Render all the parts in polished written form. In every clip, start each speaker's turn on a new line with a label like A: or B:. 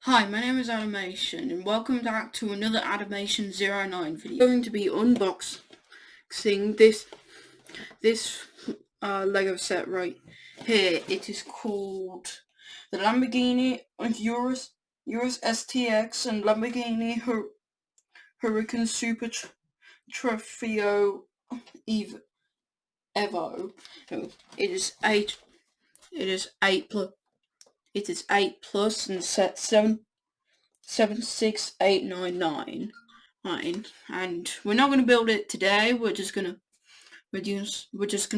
A: Hi, my name is Animation and welcome back to another Animation 09 video. I'm going to be unboxing this Lego set right here. It is called the Lamborghini Urus STX and Lamborghini Huracan Super Trofeo Evo. No, it is 8 plus and set 76899. And we're not gonna build it today. We're just gonna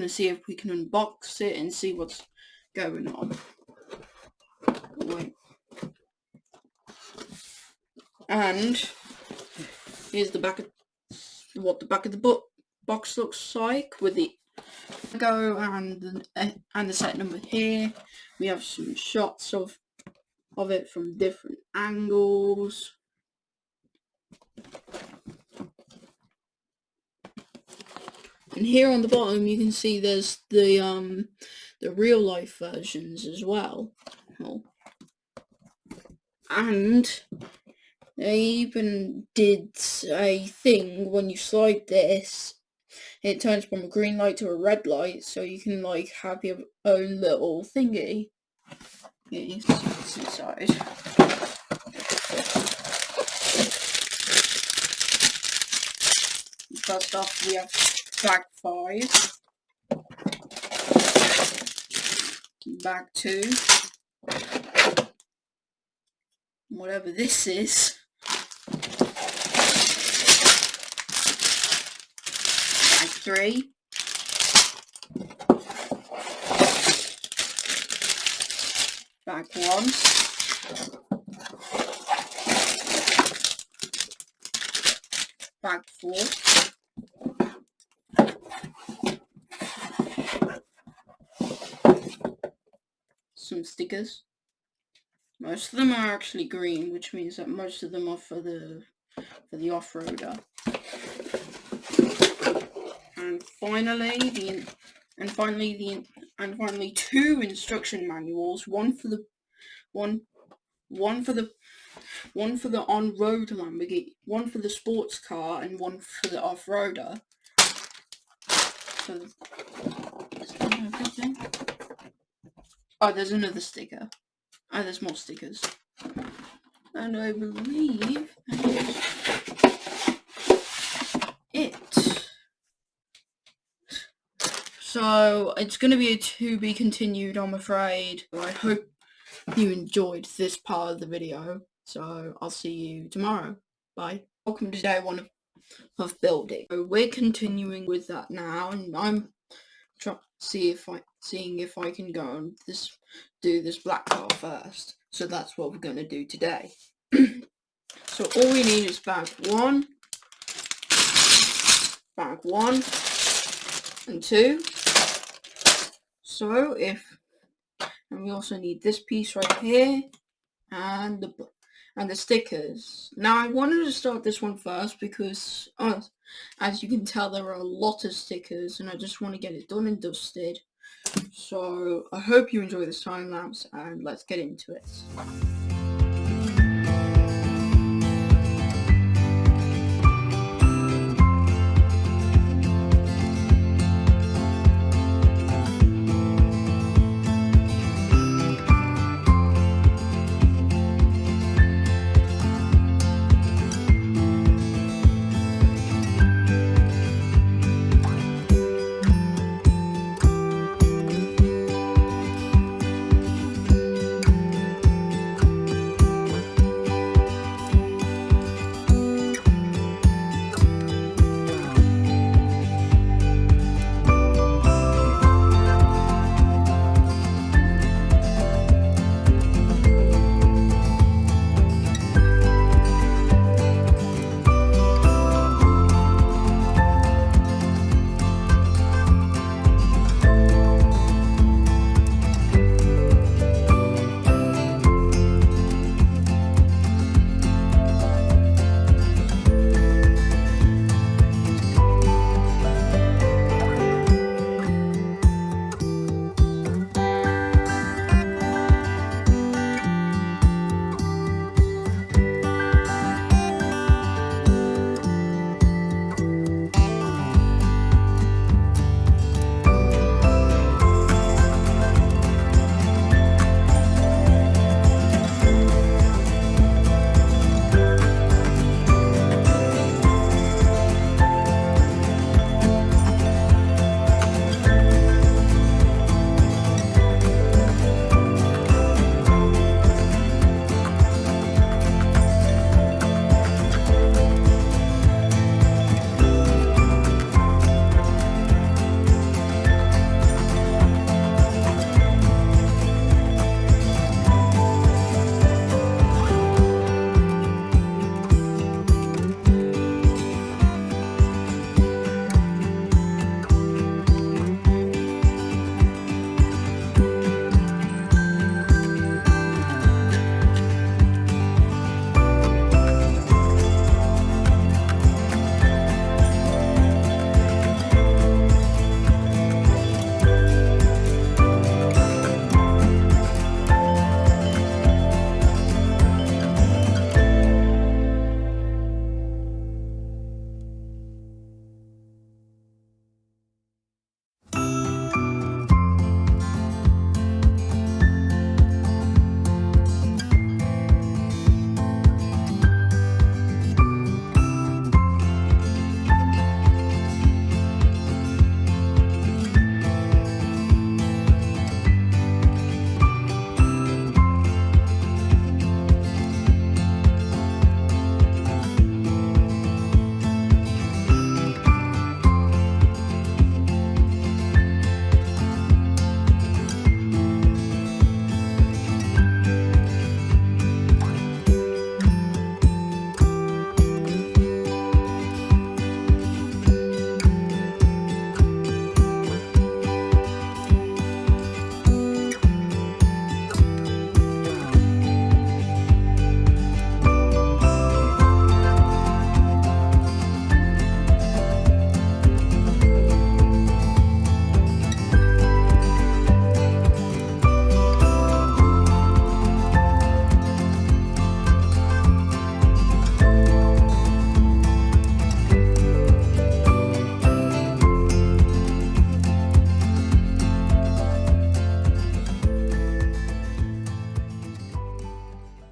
A: see if we can unbox it and see what's going on. Wait. And here's what the back of the box looks like with the logo and the set number here. We have some shots of it from different angles. And here on the bottom you can see there's the real life versions as well. And they even did a thing when you slide this, it turns from a green light to a red light, so you can like have your own little thingy. Okay, so it's inside. First off, we have bag 5, bag 2, whatever this is, bag 3, bag 1, bag 4, some stickers. Most of them are actually green, which means that most of them are for the off-roader. And finally 2 instruction manuals, one for the on-road Lamborghini, one for the sports car, and one for the off-roader. So is that everything? Oh, there's another sticker. Oh, there's more stickers. And I believe it. So it's going to be a to be continued, I'm afraid. I hope you enjoyed this part of the video. So I'll see you tomorrow. Bye. Welcome to day 1 of building. So we're continuing with that now, and I'm seeing if I can go and do this black car first. So that's what we're going to do today. So all we need is bag 1, and 2. So and we also need this piece right here, and the stickers. Now I wanted to start this one first because, as you can tell, there are a lot of stickers, and I just want to get it done and dusted. So I hope you enjoy this time lapse, and let's get into it.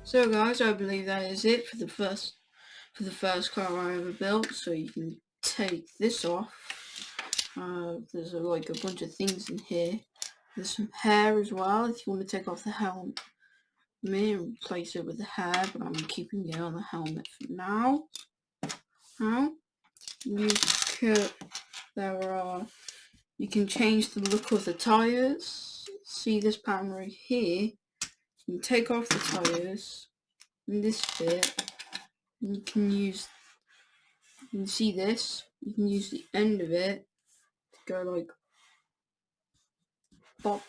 A: So guys, I believe that is it for the first car I ever built. So you can take this off. There's like a bunch of things in here. There's some hair as well if you want to take off the helmet and replace it with the hair, but I'm keeping it on the helmet for now. You can change the look of the tires. See this pattern right here? You can take off the tires in this bit, and you can see this. You can use the end of it to go like pop,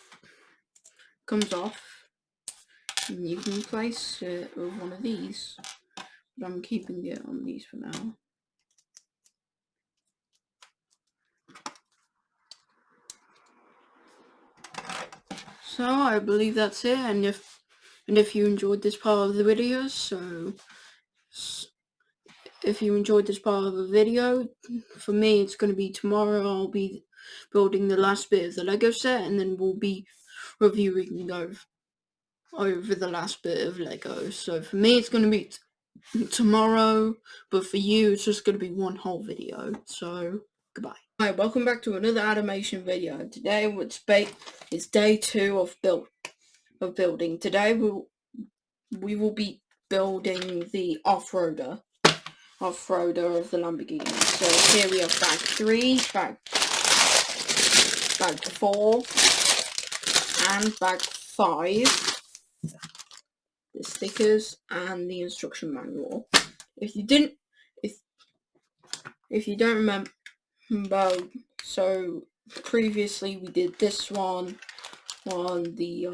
A: comes off, and you can replace it with one of these. But I'm keeping it on these for now. So I believe that's it, and if you enjoyed this part of the video, if you enjoyed this part of the video, for me it's going to be tomorrow. I'll be building the last bit of the Lego set, and then we'll be reviewing over the last bit of Lego. So for me it's going to be tomorrow, but for you it's just going to be one whole video. So goodbye. Hi, welcome back to another animation video. Today it's day 2 of building. Today we will be building the off-roader of the Lamborghini. So here we have bag 3, bag 4, and bag 5. The stickers and the instruction manual. If you don't remember, so previously we did this one on the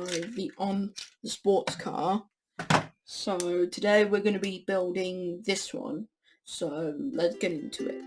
A: sports car. So today we're going to be building this one. So let's get into it.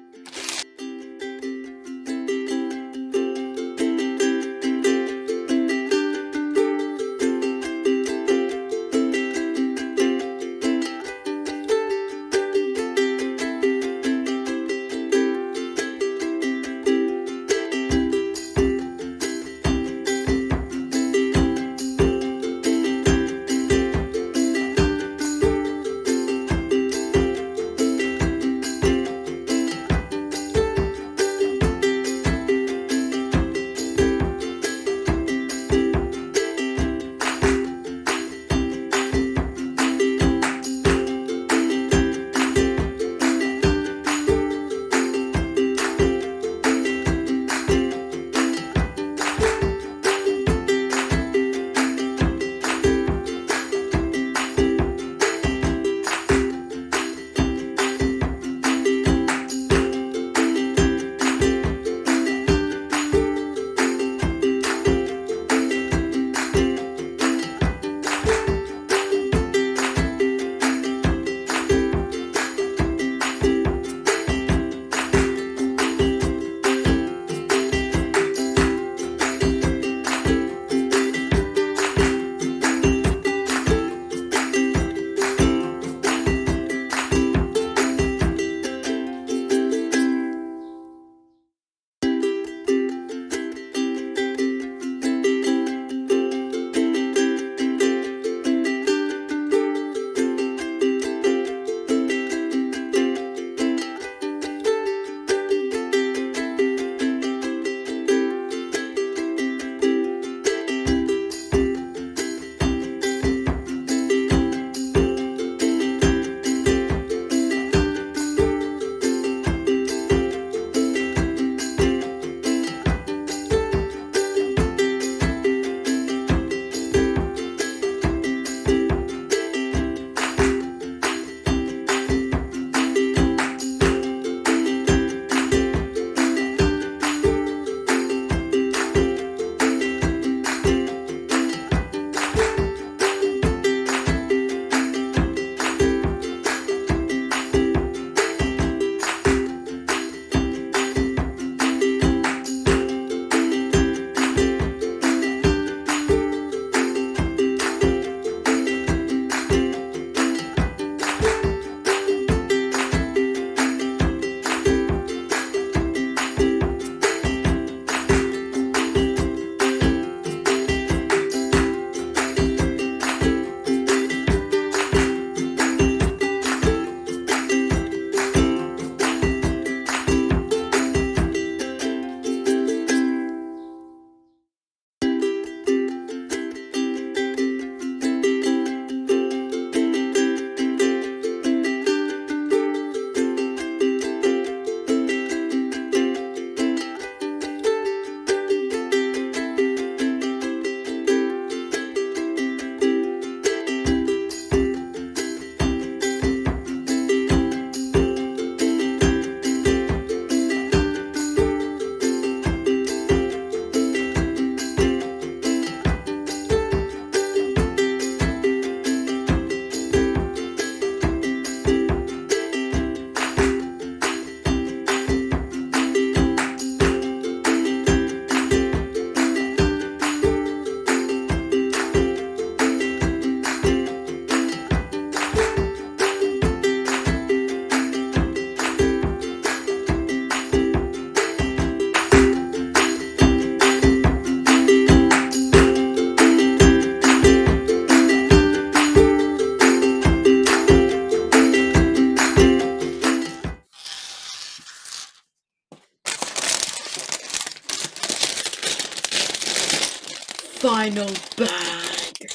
A: final bag.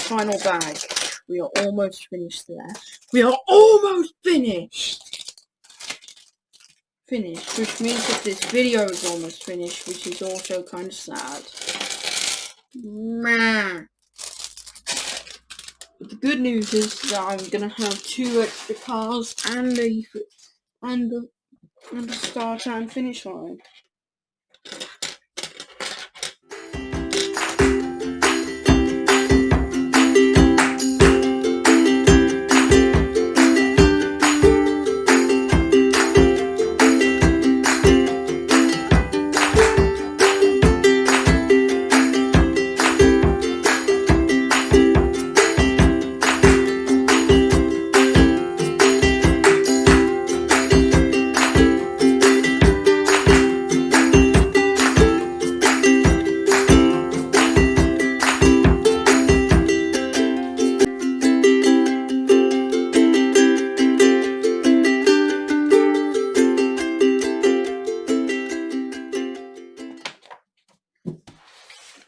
A: Final bag. We are almost finished there. We are almost finished! Which means that this video is almost finished, which is also kind of sad. But the good news is that I'm gonna have 2 extra cars and a start and finish line.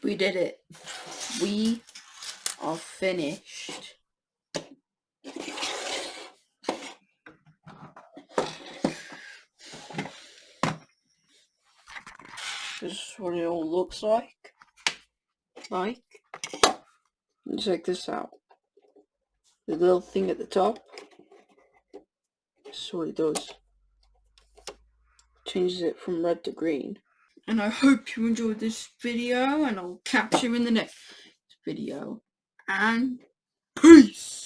A: We did it. We are finished. This is what it all looks like. And check this out. The little thing at the top. This is what it does. Changes it from red to green. And I hope you enjoyed this video, and I'll catch you in the next video. And peace!